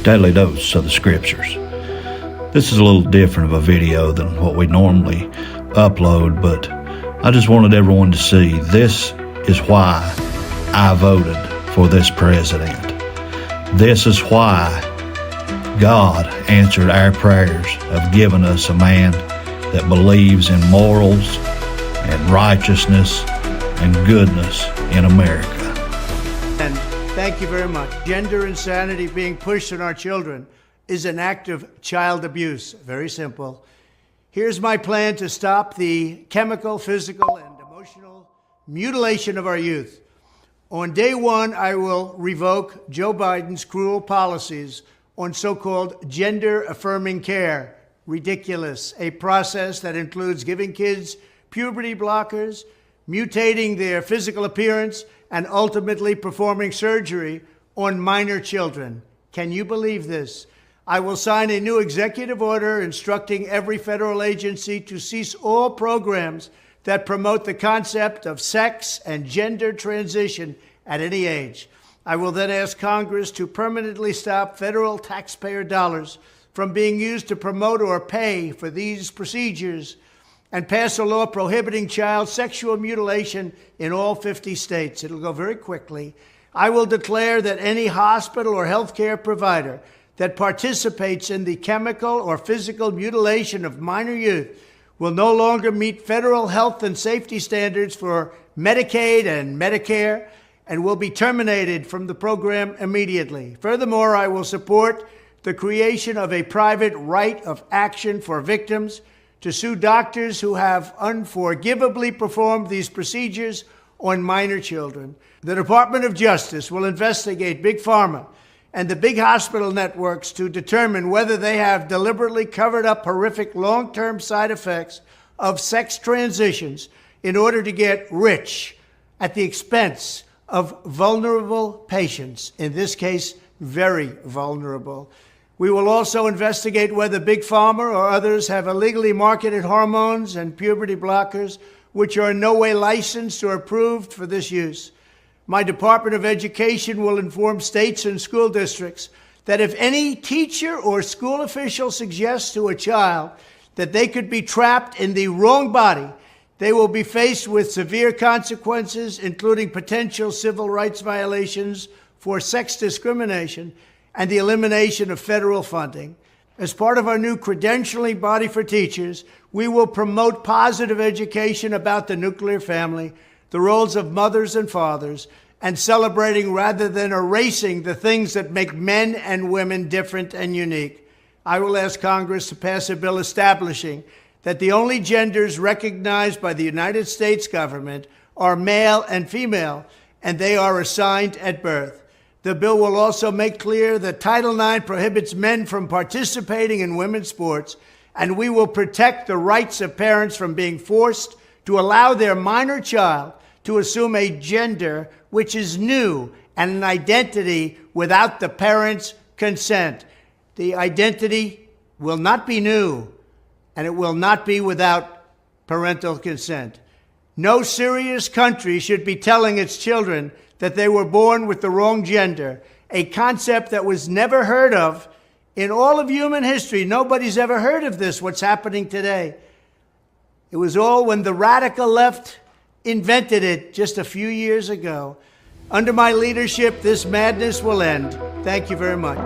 daily dose of the scriptures. This is a little different of a video than what we normally upload, but I just wanted everyone to see this is why I voted for this president. This is why God answered our prayers of giving us a man that believes in morals and righteousness and goodness in America. And thank you very much. Gender insanity being pushed on our children is an act of child abuse. Very simple. Here's my plan to stop the chemical, physical, and emotional mutilation of our youth. On day one, I will revoke Joe Biden's cruel policies on so-called gender-affirming care. Ridiculous. A process that includes giving kids puberty blockers, mutating their physical appearance, and ultimately performing surgery on minor children. Can you believe this? I will sign a new executive order instructing every federal agency to cease all programs that promote the concept of sex and gender transition at any age. I will then ask Congress to permanently stop federal taxpayer dollars from being used to promote or pay for these procedures and pass a law prohibiting child sexual mutilation in all 50 states. It'll go very quickly. I will declare that any hospital or healthcare provider that participates in the chemical or physical mutilation of minor youth will no longer meet federal health and safety standards for Medicaid and Medicare and will be terminated from the program immediately. Furthermore, I will support the creation of a private right of action for victims to sue doctors who have unforgivably performed these procedures on minor children. The Department of Justice will investigate Big Pharma and the big hospital networks to determine whether they have deliberately covered up horrific long-term side effects of sex transitions in order to get rich at the expense of vulnerable patients, in this case, very vulnerable. We will also investigate whether Big Pharma or others have illegally marketed hormones and puberty blockers, which are in no way licensed or approved for this use. My Department of Education will inform states and school districts that if any teacher or school official suggests to a child that they could be trapped in the wrong body, they will be faced with severe consequences, including potential civil rights violations for sex discrimination and the elimination of federal funding. As part of our new credentialing body for teachers, we will promote positive education about the nuclear family, the roles of mothers and fathers, and celebrating rather than erasing the things that make men and women different and unique. I will ask Congress to pass a bill establishing that the only genders recognized by the United States government are male and female, and they are assigned at birth. The bill will also make clear that Title IX prohibits men from participating in women's sports, and we will protect the rights of parents from being forced to allow their minor child to assume a gender which is new and an identity without the parent's consent. The identity will not be new, and it will not be without parental consent. No serious country should be telling its children that they were born with the wrong gender, a concept that was never heard of in all of human history. Nobody's ever heard of this, what's happening today. It was all when the radical left invented it just a few years ago. Under my leadership, this madness will end. Thank you very much.